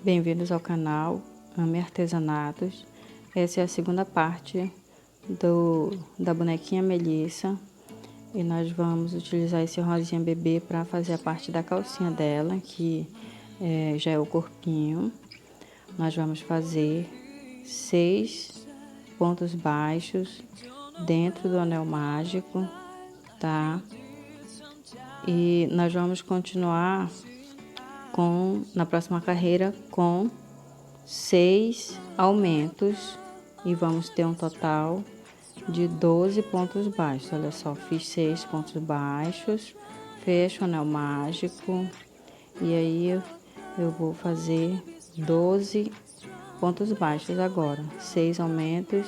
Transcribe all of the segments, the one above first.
Bem-vindos ao canal Ame Artesanatos. Essa é a segunda parte da bonequinha Melissa. E nós vamos utilizar esse rosinha bebê para fazer a parte da calcinha dela, que já é o corpinho. Nós vamos fazer 6 pontos baixos dentro do anel mágico, tá? E nós vamos continuar na próxima carreira com 6 aumentos e vamos ter um total de 12 pontos baixos. Olha só, fiz 6 pontos baixos, fecho o anel mágico e aí eu vou fazer 12 pontos baixos agora. 6 aumentos,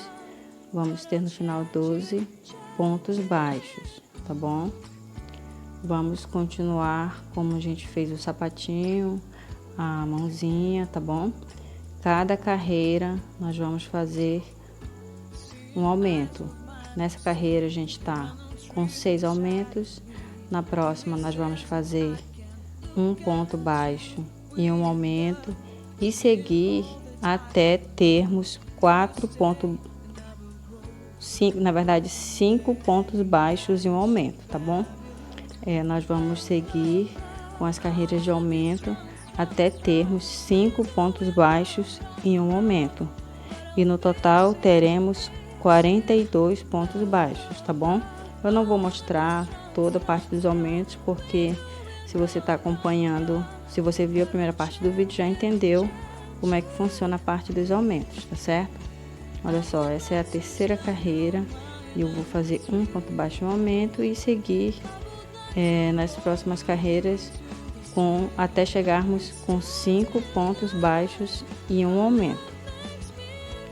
vamos ter no final 12 pontos baixos, tá bom? Vamos continuar como a gente fez o sapatinho, a mãozinha, tá bom? Cada carreira nós vamos fazer um aumento. Nessa carreira a gente tá com 6 aumentos. Na próxima nós vamos fazer um ponto baixo e um aumento e seguir até termos 5 pontos baixos e um aumento, tá bom? Nós vamos seguir com as carreiras de aumento até termos 5 pontos baixos e um aumento. E no total teremos 42 pontos baixos, tá bom? Eu não vou mostrar toda a parte dos aumentos, porque se você está acompanhando, se você viu a primeira parte do vídeo, já entendeu como é que funciona a parte dos aumentos, tá certo? Olha só, essa é a terceira carreira e eu vou fazer um ponto baixo e um aumento e seguir nas próximas carreiras até chegarmos com 5 pontos baixos e um aumento.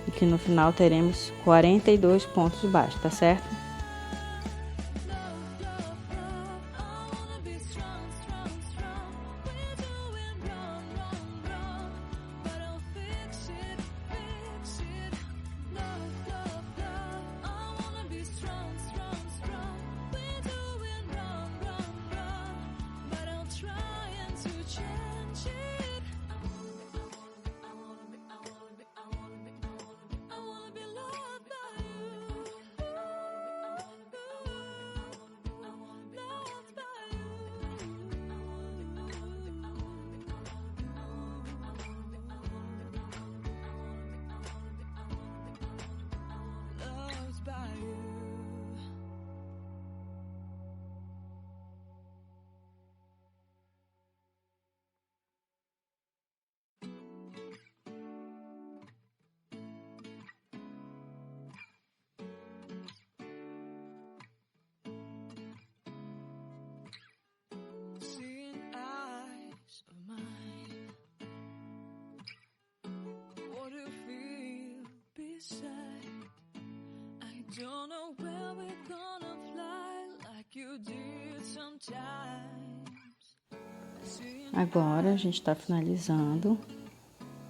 E que no final teremos 42 pontos baixos, tá certo? Don't know where we're gonna fly like you did sometimes. Agora a gente está finalizando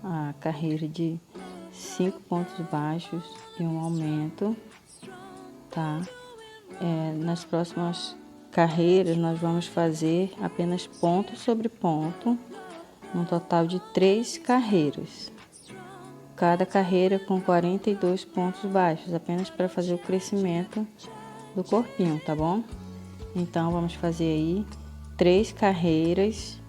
a carreira de 5 pontos baixos e um aumento, tá? Nas próximas carreiras nós vamos fazer apenas ponto sobre ponto, um total de 3 carreiras. Cada carreira com 42 pontos baixos, apenas para fazer o crescimento do corpinho, tá bom? Então, vamos fazer aí 3 carreiras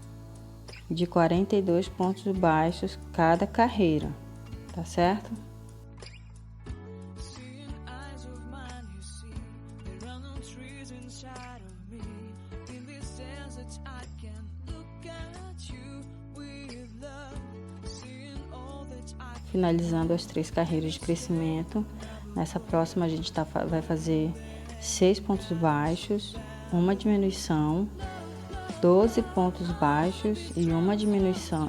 de 42 pontos baixos cada carreira, tá certo? Finalizando as 3 carreiras de crescimento. Nessa próxima a gente vai fazer 6 pontos baixos, uma diminuição, 12 pontos baixos e uma diminuição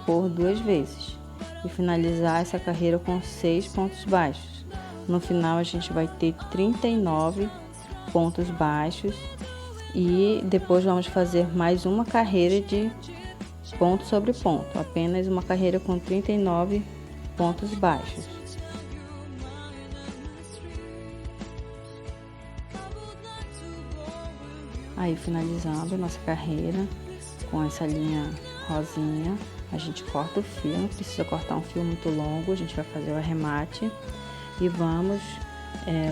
por 2 vezes. E finalizar essa carreira com 6 pontos baixos. No final a gente vai ter 39 pontos baixos e depois vamos fazer mais uma carreira de ponto sobre ponto, apenas uma carreira com 39 pontos baixos. Aí finalizando a nossa carreira com essa linha rosinha, a gente corta o fio, não precisa cortar um fio muito longo, a gente vai fazer o arremate e vamos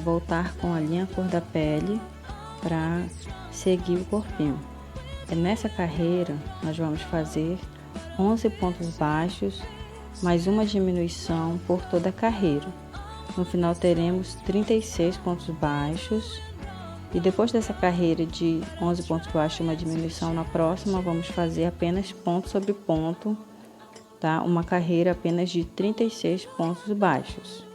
voltar com a linha cor da pele para seguir o corpinho. Nessa carreira nós vamos fazer 11 pontos baixos, mais uma diminuição por toda a carreira. No final teremos 36 pontos baixos. E depois dessa carreira de 11 pontos baixos e uma diminuição, na próxima vamos fazer apenas ponto sobre ponto, tá? Uma carreira apenas de 36 pontos baixos.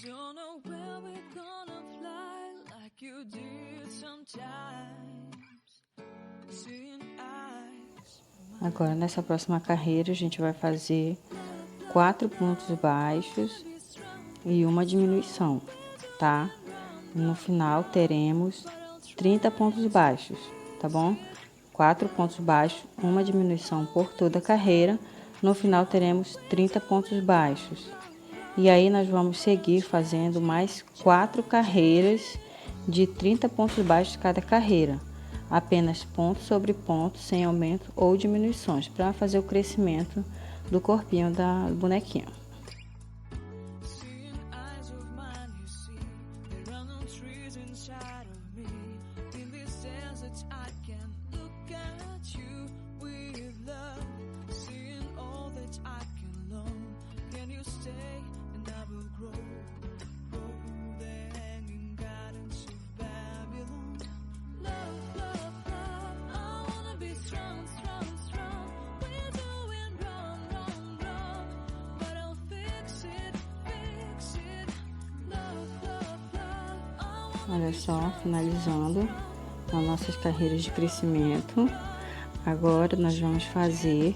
Don't know where we're gonna fly like you did sometimes. Seeing eyes. Agora nessa próxima carreira a gente vai fazer 4 pontos baixos e uma diminuição, tá? No final teremos 30 pontos baixos, tá bom? 4 pontos baixos, uma diminuição por toda a carreira. No final teremos 30 pontos baixos. E aí nós vamos seguir fazendo mais 4 carreiras de 30 pontos baixos cada carreira. Apenas ponto sobre ponto, sem aumento ou diminuições, para fazer o crescimento do corpinho da bonequinha. Olha só, finalizando as nossas carreiras de crescimento. Agora nós vamos fazer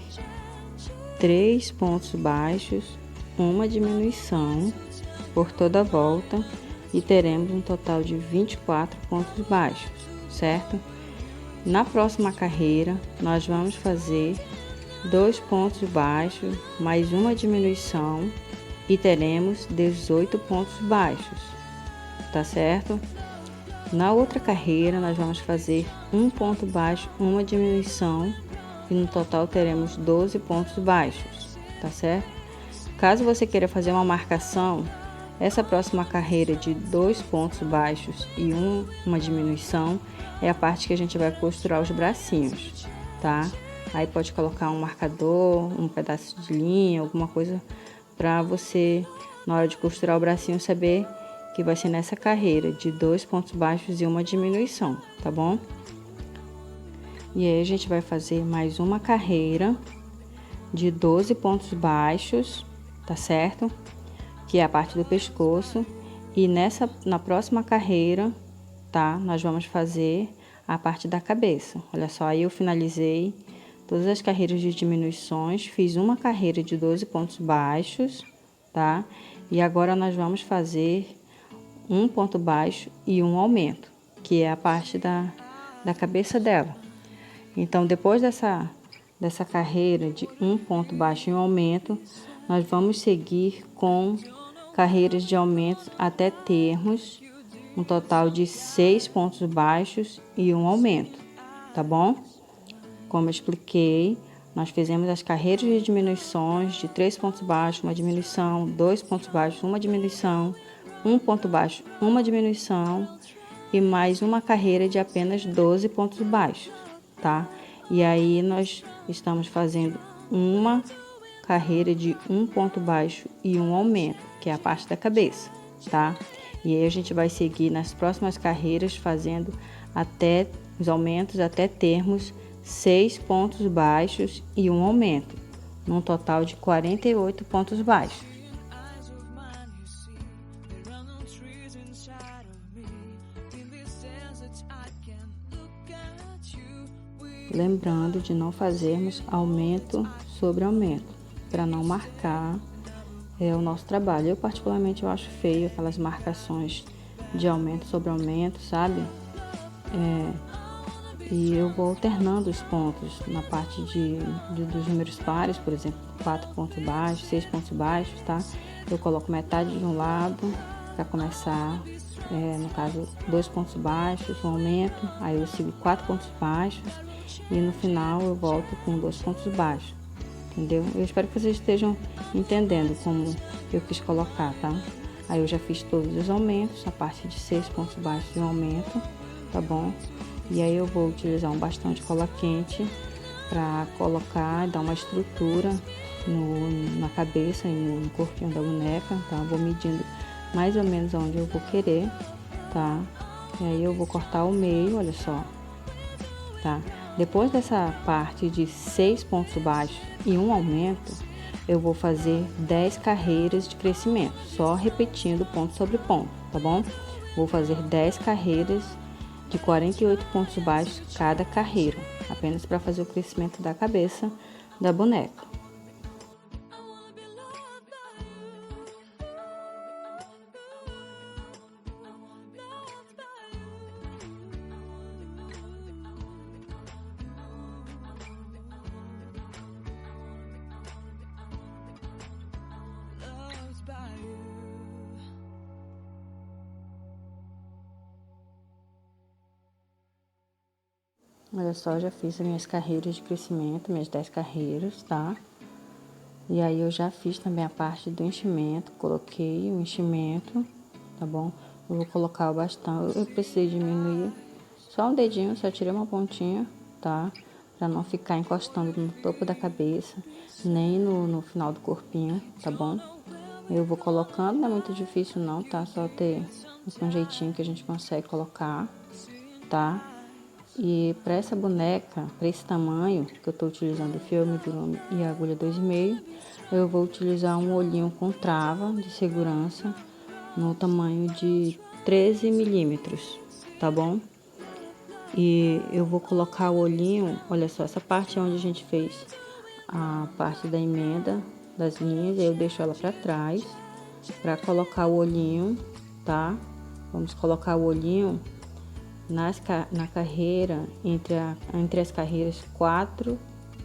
3 pontos baixos, uma diminuição por toda a volta e teremos um total de 24 pontos baixos, certo? Na próxima carreira nós vamos fazer 2 pontos baixos mais uma diminuição e teremos 18 pontos baixos, tá certo? Na outra carreira nós vamos fazer 1 ponto baixo, uma diminuição e no total teremos 12 pontos baixos, tá certo? Caso você queira fazer uma marcação, essa próxima carreira de 2 pontos baixos e uma diminuição é a parte que a gente vai costurar os bracinhos, tá? Aí pode colocar um marcador, um pedaço de linha, alguma coisa para você, na hora de costurar o bracinho, saber que vai ser nessa carreira de 2 pontos baixos e uma diminuição, tá bom? E aí a gente vai fazer mais uma carreira de 12 pontos baixos, tá certo? Que é a parte do pescoço. E na próxima carreira, tá? Nós vamos fazer a parte da cabeça. Olha só, aí eu finalizei todas as carreiras de diminuições, fiz uma carreira de 12 pontos baixos, tá? E agora nós vamos fazer 1 ponto baixo e um aumento, que é a parte da cabeça dela. Então, depois dessa carreira de 1 ponto baixo e um aumento, nós vamos seguir com carreiras de aumentos até termos um total de 6 pontos baixos e um aumento, tá bom? Como eu expliquei, nós fizemos as carreiras de diminuições de 3 pontos baixos, uma diminuição, 2 pontos baixos, uma diminuição, 1 ponto baixo, uma diminuição e mais uma carreira de apenas 12 pontos baixos, tá? E aí nós estamos fazendo uma carreira de 1 ponto baixo e um aumento, que é a parte da cabeça, tá? E aí a gente vai seguir nas próximas carreiras fazendo até os aumentos até termos 6 pontos baixos e um aumento. num total de 48 pontos baixos. Eyes of mine, you see, there are no trees inside of me. In this desert, I can look at you. Lembrando de não fazermos aumento sobre aumento, para não marcar o nosso trabalho. Eu particularmente eu acho feio aquelas marcações de aumento sobre aumento, sabe? E eu vou alternando os pontos na parte dos números pares, por exemplo, 4 pontos baixos, 6 pontos baixos, tá? Eu coloco metade de um lado para começar, no caso, 2 pontos baixos, um aumento, aí eu sigo 4 pontos baixos e no final eu volto com 2 pontos baixos, entendeu? Eu espero que vocês estejam entendendo como eu quis colocar, tá? Aí eu já fiz todos os aumentos, a parte de 6 pontos baixos de um aumento, tá bom? E aí eu vou utilizar um bastão de cola quente para colocar, dar uma estrutura na cabeça e no corpinho da boneca, tá? Vou medindo mais ou menos onde eu vou querer, tá? E aí eu vou cortar o meio, olha só, tá? Depois dessa parte de 6 pontos baixos e um aumento, eu vou fazer 10 carreiras de crescimento, só repetindo ponto sobre ponto, tá bom? Vou fazer 10 carreiras de 48 pontos baixos cada carreira, apenas para fazer o crescimento da cabeça da boneca. I wanna be loved by you. I wanna be loved by you. Loved by you. Olha só, já fiz as minhas carreiras de crescimento, minhas 10 carreiras, tá? E aí eu já fiz também a parte do enchimento, coloquei o enchimento, tá bom? Eu vou colocar o bastão, eu precisei diminuir só um dedinho, só tirei uma pontinha, tá? Pra não ficar encostando no topo da cabeça, nem no final do corpinho, tá bom? Eu vou colocando, não é muito difícil não, tá? Só ter um jeitinho que a gente consegue colocar, tá? E para essa boneca, para esse tamanho, que eu estou utilizando o fio amigurumi e a agulha 2,5, eu vou utilizar um olhinho com trava de segurança no tamanho de 13 milímetros, tá bom? E eu vou colocar o olhinho, olha só, essa parte é onde a gente fez a parte da emenda das linhas, aí eu deixo ela para trás, para colocar o olhinho, tá? Vamos colocar o olhinho na carreira, entre as carreiras 4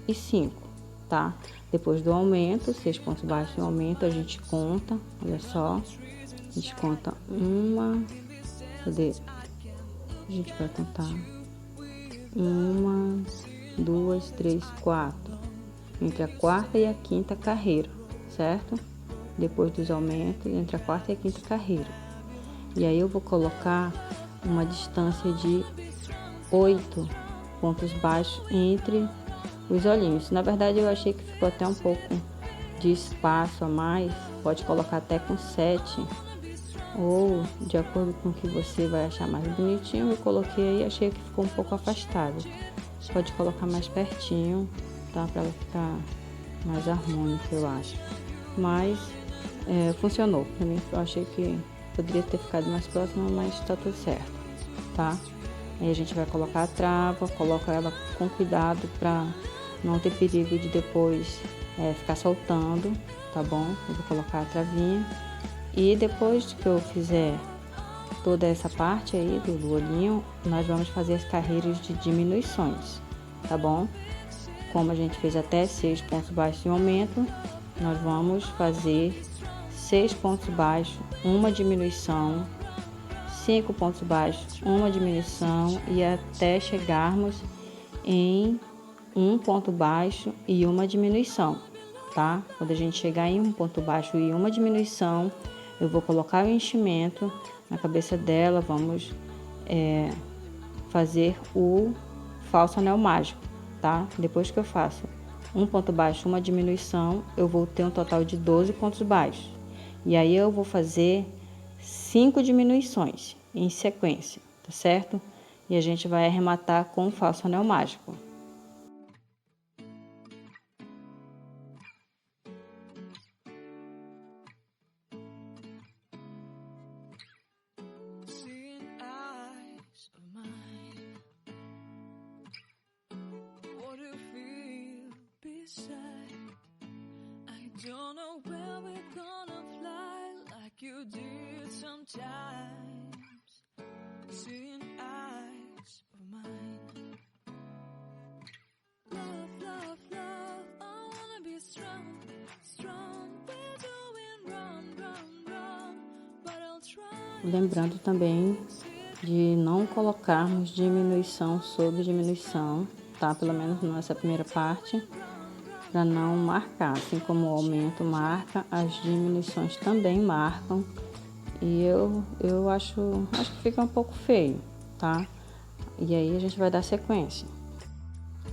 e 5, tá? Depois do aumento, 6 pontos baixos do aumento, a gente conta, olha só, a gente conta uma, cadê? A gente vai contar 1, 2, 3, 4, entre a quarta e a quinta carreira, certo? Depois dos aumentos, entre a quarta e a quinta carreira. E aí eu vou colocar uma distância de 8 pontos baixos entre os olhinhos. Na verdade, eu achei que ficou até um pouco de espaço a mais. Pode colocar até com 7, ou de acordo com o que você vai achar mais bonitinho. Eu coloquei aí, achei que ficou um pouco afastado. Pode colocar mais pertinho, tá? Para ela ficar mais harmônica, eu acho. Mas funcionou. Pra mim, eu achei que poderia ter ficado mais próximo, mas tá tudo certo, tá? Aí a gente vai colocar a trava, coloca ela com cuidado para não ter perigo de depois ficar soltando, tá bom? Eu vou colocar a travinha e depois que eu fizer toda essa parte aí do olhinho, nós vamos fazer as carreiras de diminuições, tá bom? Como a gente fez até 6 pontos baixos de aumento, nós vamos fazer 6 pontos baixos, uma diminuição, 5 pontos baixos, uma diminuição e até chegarmos em um ponto baixo e uma diminuição, tá? Quando a gente chegar em um ponto baixo e uma diminuição, eu vou colocar o enchimento na cabeça dela, vamos fazer o falso anel mágico, tá? Depois que eu faço um ponto baixo, uma diminuição, eu vou ter um total de 12 pontos baixos. E aí eu vou fazer 5 diminuições em sequência, tá certo? E a gente vai arrematar com o falso anel mágico. don't know where we're gonna fly like you did sometimes. Seeing eyes of mine. Love, love, love, I wanna be strong, strong. We're doing wrong, but I'll try. Lembrando também de não colocarmos diminuição sobre diminuição, tá? Pelo menos nessa primeira parte, para não marcar. Assim como o aumento marca, as diminuições também marcam. E eu acho que fica um pouco feio, tá? E aí a gente vai dar sequência.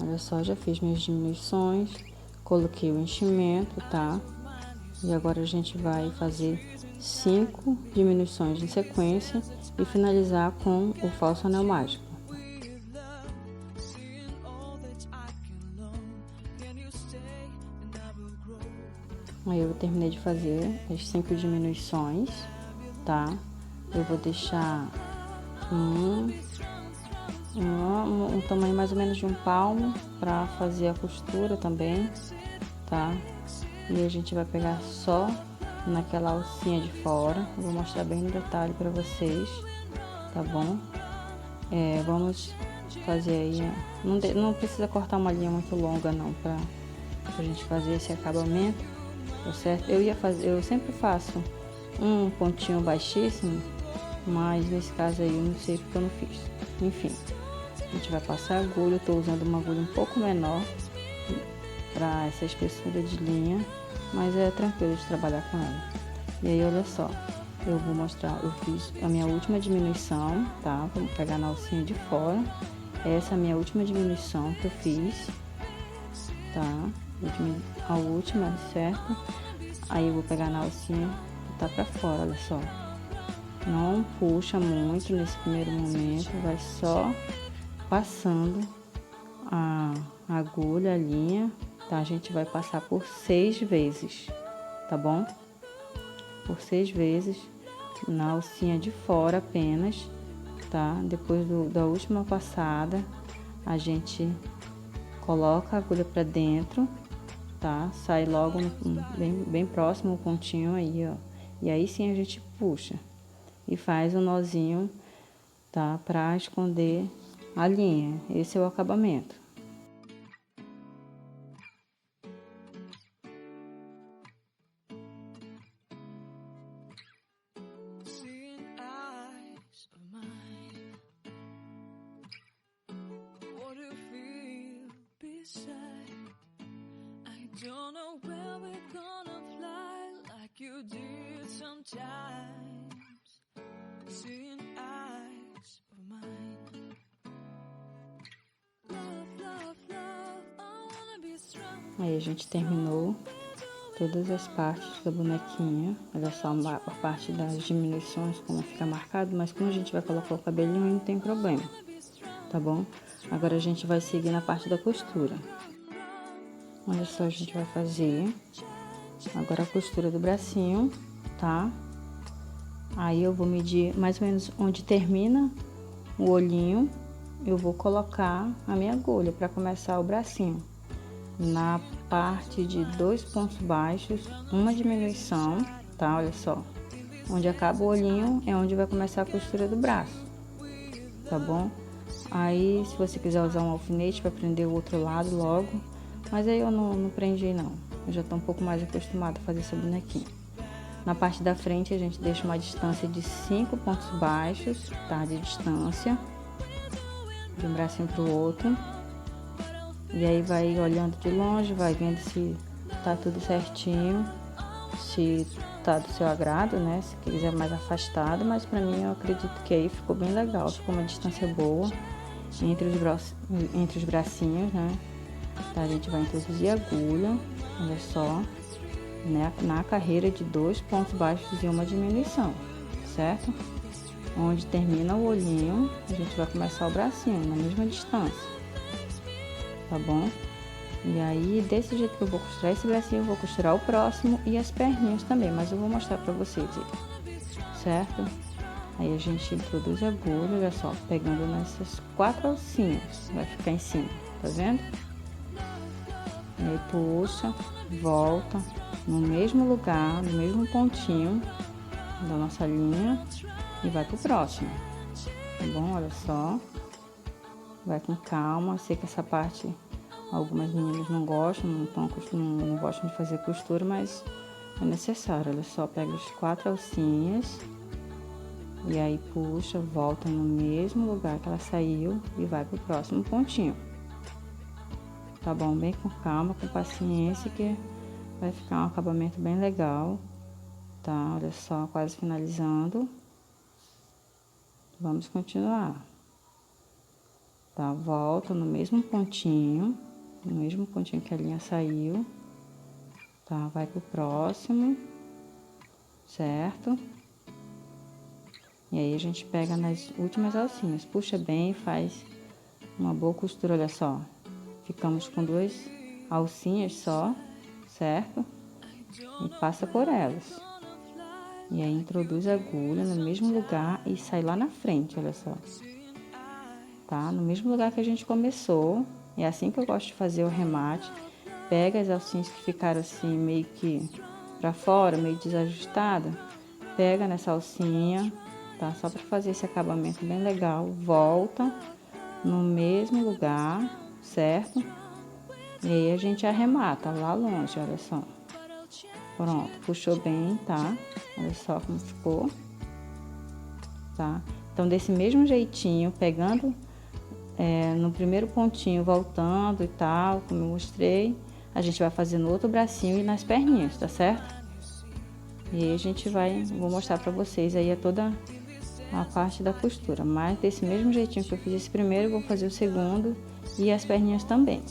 Olha só, já fiz minhas diminuições, coloquei o enchimento, tá? E agora a gente vai fazer 5 diminuições em sequência e finalizar com o falso anel mágico. Aí eu terminei de fazer as 5 diminuições, tá? Eu vou deixar um tamanho mais ou menos de um palmo para fazer a costura também, tá? E a gente vai pegar só naquela alcinha de fora. Eu vou mostrar bem no detalhe para vocês, tá bom? Vamos fazer aí, não precisa cortar uma linha muito longa não, pra gente fazer esse acabamento, tá certo? Eu sempre faço um pontinho baixíssimo, mas nesse caso aí eu não sei porque eu não fiz. Enfim, a gente vai passar a agulha. Eu tô usando uma agulha um pouco menor para essa espessura de linha, mas é tranquilo de trabalhar com ela. E aí, olha só, eu vou mostrar, eu fiz a minha última diminuição, tá? Vou pegar na alcinha de fora. Essa é a minha última diminuição que eu fiz, tá? A última, certo? Aí eu vou pegar na alcinha que tá pra fora, olha só. Não puxa muito nesse primeiro momento, vai só passando a agulha, a linha, tá? A gente vai passar por 6 vezes, tá bom? Por 6 vezes na alcinha de fora apenas, tá? Depois da última passada, a gente coloca a agulha pra dentro, tá? Sai logo bem próximo o pontinho aí, ó. E aí sim a gente puxa e faz um nozinho, tá? Pra esconder a linha. Esse é o acabamento. Don't know where we're gonna fly like you did sometimes. Seeing eyes of mine. Love, love, love, I wanna be strong. Aí a gente terminou todas as partes da bonequinha. Olha só a parte das diminuições, como fica marcado, mas como a gente vai colocar o cabelinho, não tem problema, tá bom? Agora a gente vai seguir na parte da costura. Olha só, a gente vai fazer agora a costura do bracinho, tá? Aí eu vou medir mais ou menos onde termina o olhinho. Eu vou colocar a minha agulha para começar o bracinho. Na parte de 2 pontos baixos, uma diminuição, tá? Olha só. Onde acaba o olhinho é onde vai começar a costura do braço, tá bom? Aí, se você quiser usar um alfinete para prender o outro lado logo, mas aí eu não prendi não, eu já tô um pouco mais acostumada a fazer essa bonequinha. Na parte da frente a gente deixa uma distância de 5 pontos baixos, tá? De distância, de um bracinho pro outro. E aí vai olhando de longe, vai vendo se tá tudo certinho, se tá do seu agrado, né? Se quiser mais afastado, mas pra mim eu acredito que aí ficou bem legal, ficou uma distância boa entre os bracinhos, né? Tá, a gente vai introduzir a agulha, olha só, né, na carreira de 2 pontos baixos e uma diminuição, certo? Onde termina o olhinho, a gente vai começar o bracinho na mesma distância, tá bom? E aí, desse jeito que eu vou costurar esse bracinho, eu vou costurar o próximo e as perninhas também, mas eu vou mostrar pra vocês aí, certo? Aí a gente introduz a agulha, olha só, pegando nessas 4 alcinhas, vai ficar em cima, tá vendo? E aí puxa, volta no mesmo lugar, no mesmo pontinho da nossa linha e vai pro próximo, tá bom? Olha só, vai com calma. Eu sei que essa parte algumas meninas não gostam, não gostam de fazer costura, mas é necessário. Olha só, pega as 4 alcinhas e aí puxa, volta no mesmo lugar que ela saiu e vai pro próximo pontinho, tá bom? Bem com calma, com paciência, que vai ficar um acabamento bem legal, tá? Olha só, quase finalizando. Vamos continuar, tá? Volta no mesmo pontinho que a linha saiu, tá? Vai pro próximo, certo? E aí a gente pega nas últimas alcinhas, puxa bem e faz uma boa costura. Olha só, ficamos com 2 alcinhas só, certo? E passa por elas. E aí introduz a agulha no mesmo lugar e sai lá na frente, olha só. Tá? No mesmo lugar que a gente começou. É assim que eu gosto de fazer o remate. Pega as alcinhas que ficaram assim meio que pra fora, meio desajustada. Pega nessa alcinha, tá? Só pra fazer esse acabamento bem legal. Volta no mesmo lugar, certo? E aí a gente arremata lá longe, olha só. Pronto, puxou bem, tá? Olha só como ficou, tá? Então, desse mesmo jeitinho, pegando no primeiro pontinho, voltando e tal, como eu mostrei, a gente vai fazer no outro bracinho e nas perninhas, tá certo? E aí a gente vou mostrar pra vocês aí toda a parte da costura. Mas desse mesmo jeitinho que eu fiz esse primeiro, eu vou fazer o segundo e as perninhas também.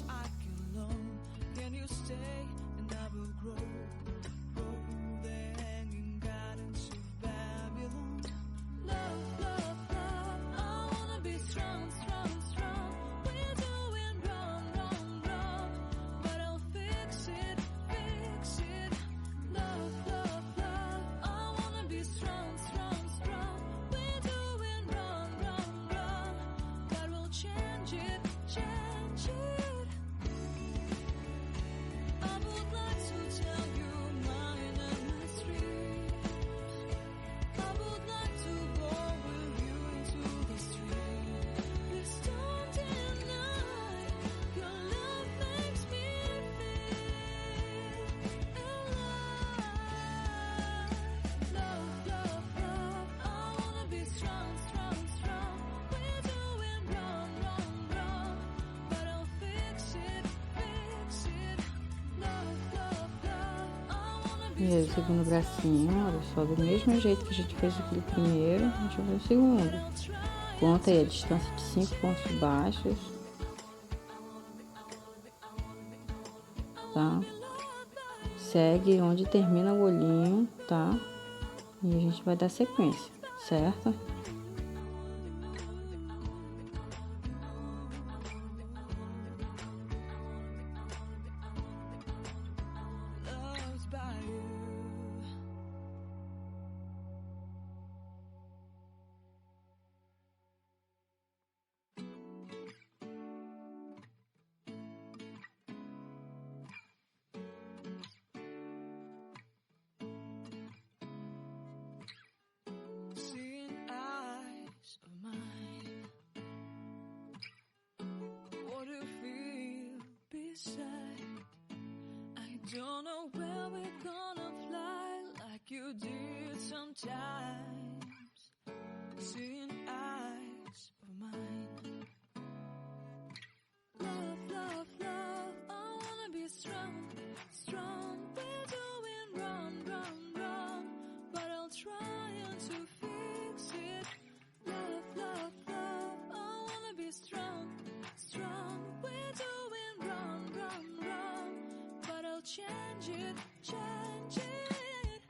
E aí o segundo bracinho, olha só, do mesmo jeito que a gente fez aquele primeiro, a gente vai fazer o segundo. Conta aí a distância de 5 pontos baixos, tá? Segue onde termina o olhinho, tá? E a gente vai dar sequência, certo? Don't know where we're gonna fly like you did sometimes. Seeing eyes of mine. Love, love, love, I wanna be strong, strong. We're doing wrong, wrong, wrong, but I'll try to fix it. Love, love, love, I wanna be strong, strong. We're doing wrong, wrong, wrong, but I'll change it, change it.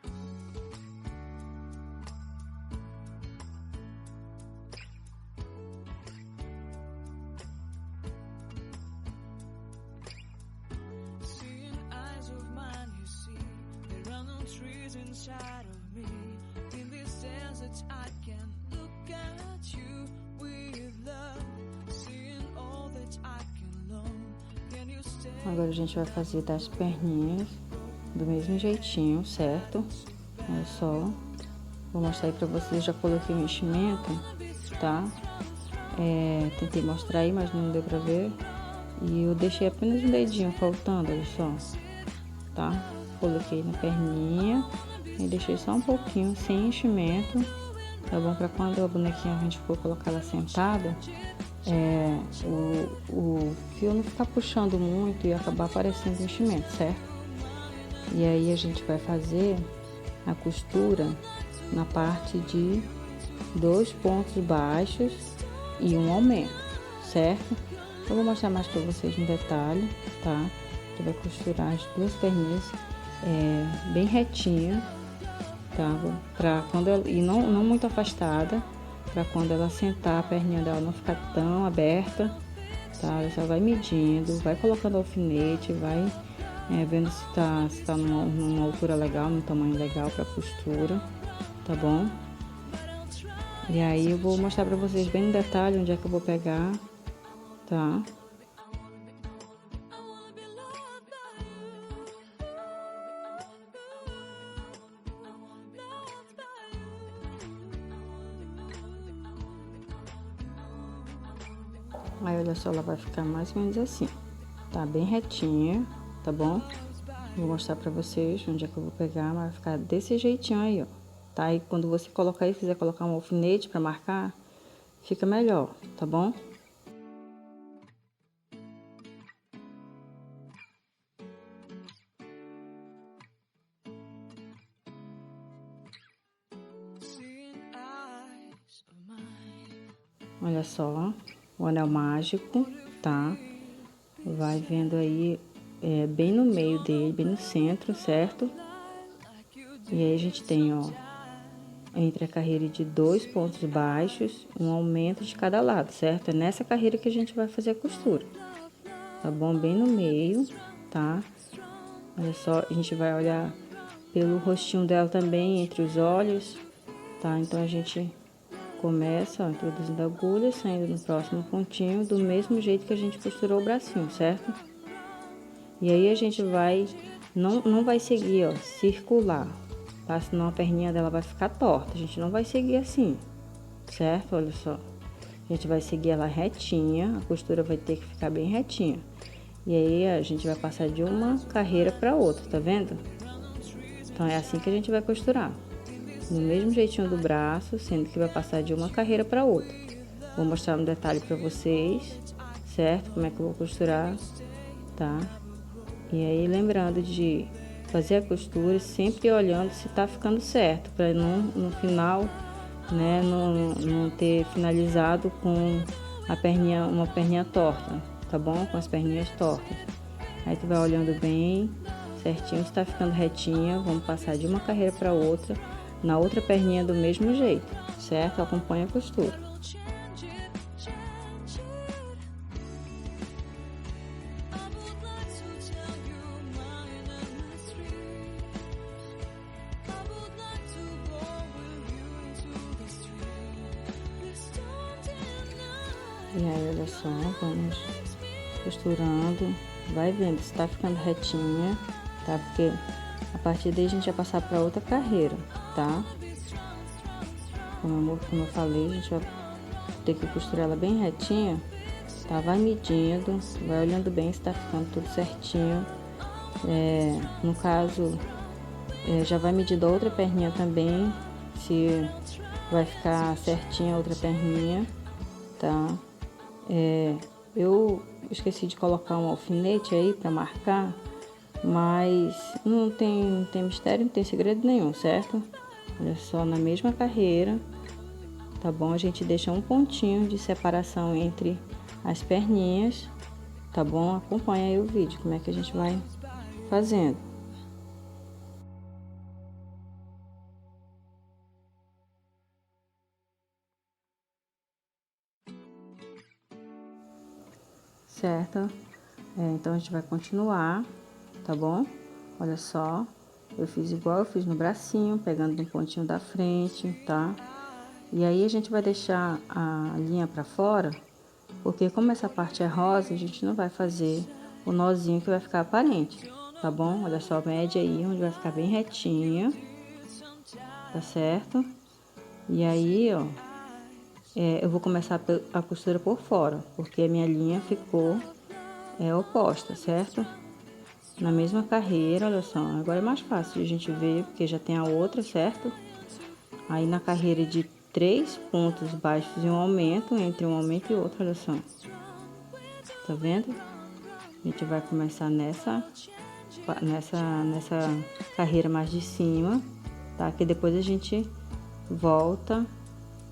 Seeing eyes of mine, you see, there are no trees inside of me. In this desert, I can look at you with love. Seeing all that I can learn. Can you stay? Agora a gente vai fazer das perninhas do mesmo jeitinho, certo? Olha só. Vou mostrar aí pra vocês, já coloquei o enchimento, tá? Tentei mostrar aí, mas não deu pra ver. E eu deixei apenas um dedinho faltando, olha só. Tá? Coloquei na perninha e deixei só um pouquinho sem enchimento, tá bom? Pra quando a bonequinha a gente for colocar ela sentada, o fio não ficar puxando muito e acabar aparecendo o enchimento, certo? E aí a gente vai fazer a costura na parte de 2 pontos baixos e um aumento, certo? Eu vou mostrar mais para vocês no detalhe, tá? Você vai costurar as duas perninhas bem retinha, tá? Pra quando ela, e não muito afastada, para quando ela sentar a perninha dela não ficar tão aberta, tá? Você vai medindo, vai colocando alfinete, vai vendo se tá numa altura legal, num tamanho legal para costura, tá bom? E aí eu vou mostrar para vocês bem no detalhe onde é que eu vou pegar, tá? Aí olha só, ela vai ficar mais ou menos assim, tá? Bem retinha, tá bom? Vou mostrar pra vocês onde é que eu vou pegar, mas vai ficar desse jeitinho aí, ó. Tá? E quando você colocar aí, quiser colocar um alfinete pra marcar, fica melhor, tá bom? Olha só, o anel mágico, tá? Vai vendo aí, bem no meio dele, bem no centro, certo? E aí a gente tem, ó, entre a carreira de 2 pontos baixos, um aumento de cada lado, certo? É nessa carreira que a gente vai fazer a costura, tá bom? Bem no meio, tá? Olha só, a gente vai olhar pelo rostinho dela também, entre os olhos, tá? Então a gente começa, ó, introduzindo a agulha, saindo no próximo pontinho, do mesmo jeito que a gente costurou o bracinho, certo? E aí a gente vai, não vai seguir, ó, circular, tá? Senão a perninha dela vai ficar torta, a gente não vai seguir assim, certo? Olha só, a gente vai seguir ela retinha, a costura vai ter que ficar bem retinha. E aí a gente vai passar de uma carreira para outra, tá vendo? Então é assim que a gente vai costurar. No mesmo jeitinho do braço, sendo que vai passar de uma carreira para outra. Vou mostrar no detalhe para vocês, certo? Como é que eu vou costurar, tá? E aí lembrando de fazer a costura sempre olhando se tá ficando certo, para não no final, né, não ter finalizado com a perninha, uma perninha torta, tá bom? Com as perninhas tortas. Aí tu vai olhando bem certinho, se tá ficando retinha, vamos passar de uma carreira para outra, na outra perninha do mesmo jeito, certo? Acompanha a costura. E aí, olha só, vamos costurando, vai vendo se tá ficando retinha, tá? Porque a partir daí a gente vai passar para outra carreira, tá? Como eu falei, a gente vai ter que costurar ela bem retinha, tá? Vai medindo, vai olhando bem se tá ficando tudo certinho. No caso, já vai medindo a outra perninha também, se vai ficar certinha a outra perninha, tá? Eu esqueci de colocar um alfinete aí para marcar, mas não tem mistério, não tem segredo nenhum, certo? Olha só, na mesma carreira, tá bom? A gente deixa um pontinho de separação entre as perninhas, tá bom? Acompanha aí o vídeo, como é que a gente vai fazendo. Certo? Então a gente vai continuar, tá bom? Olha só, eu fiz igual eu fiz no bracinho, pegando no pontinho da frente, tá? E aí a gente vai deixar a linha pra fora, porque como essa parte é rosa, a gente não vai fazer o nozinho que vai ficar aparente, tá bom? Olha só, mede aí onde vai ficar bem retinho, tá certo? E aí, ó, eu vou começar a costura por fora, porque a minha linha ficou oposta, certo? Na mesma carreira, olha só, agora é mais fácil de a gente ver, porque já tem a outra, certo? Aí na carreira de 3 pontos baixos e um aumento, entre um aumento e outro, olha só. Tá vendo? A gente vai começar nessa carreira mais de cima, tá? Que depois a gente volta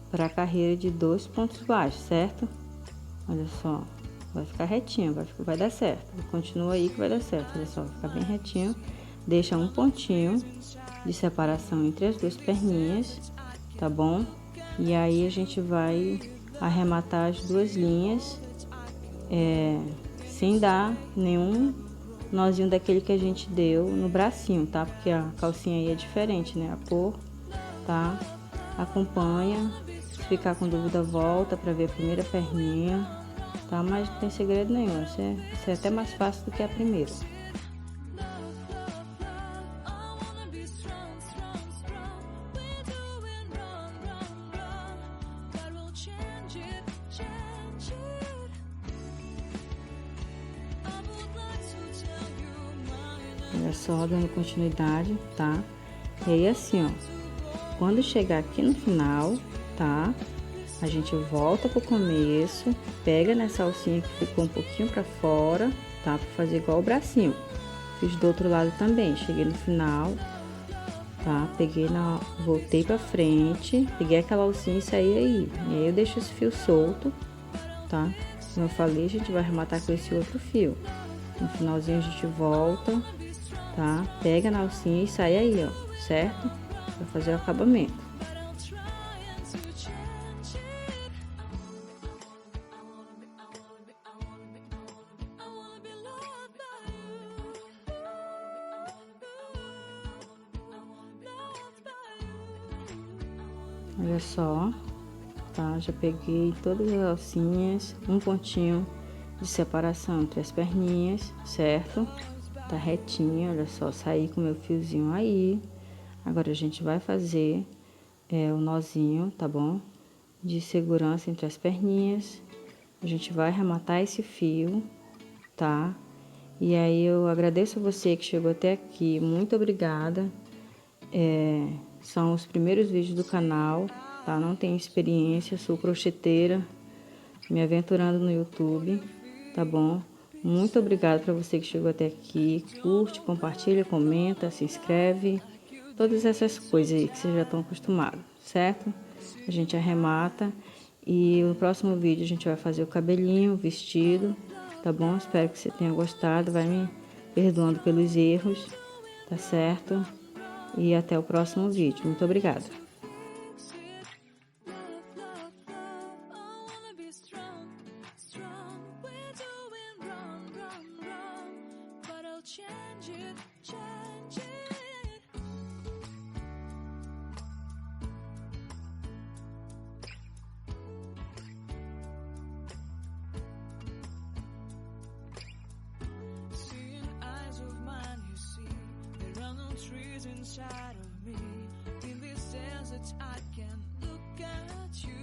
para a carreira de 2 pontos baixos, certo? Olha só, vai ficar retinho, vai dar certo. Continua aí que vai dar certo, olha só, vai ficar bem retinho. Deixa um pontinho de separação entre as duas perninhas, tá bom? E aí a gente vai arrematar as duas linhas, sem dar nenhum nozinho daquele que a gente deu no bracinho, tá? Porque a calcinha aí é diferente, né? A cor, tá? Acompanha. Se ficar com dúvida, volta para ver a primeira perninha, tá? Mas não tem segredo nenhum. Isso é até mais fácil do que a primeira. Olha só, dando continuidade, tá? E aí assim, ó, quando chegar aqui no final, tá? A gente volta pro começo, pega nessa alcinha que ficou um pouquinho pra fora, tá? Pra fazer igual o bracinho. Fiz do outro lado também, cheguei no final, tá? Voltei pra frente, peguei aquela alcinha e saí aí. E aí eu deixo esse fio solto, tá? Como eu falei, a gente vai arrematar com esse outro fio. No finalzinho a gente volta, tá? Pega na alcinha e sai aí, ó, certo? Pra fazer o acabamento. Olha só, tá? Já peguei todas as alcinhas, um pontinho de separação entre as perninhas, certo? Tá retinho, olha só, saí com meu fiozinho aí. Agora a gente vai fazer o nozinho, tá bom? De segurança entre as perninhas. A gente vai arrematar esse fio, tá? E aí eu agradeço a você que chegou até aqui, muito obrigada. São os primeiros vídeos do canal, tá? Não tenho experiência, sou crocheteira, me aventurando no YouTube, tá bom? Muito obrigada para você que chegou até aqui. Curte, compartilha, comenta, se inscreve. Todas essas coisas aí que vocês já estão acostumados, certo? A gente arremata e no próximo vídeo a gente vai fazer o cabelinho, o vestido, tá bom? Espero que você tenha gostado. Vai me perdoando pelos erros, tá certo? E até o próximo vídeo. Muito obrigada. Trees inside of me. In this desert, I can look at you.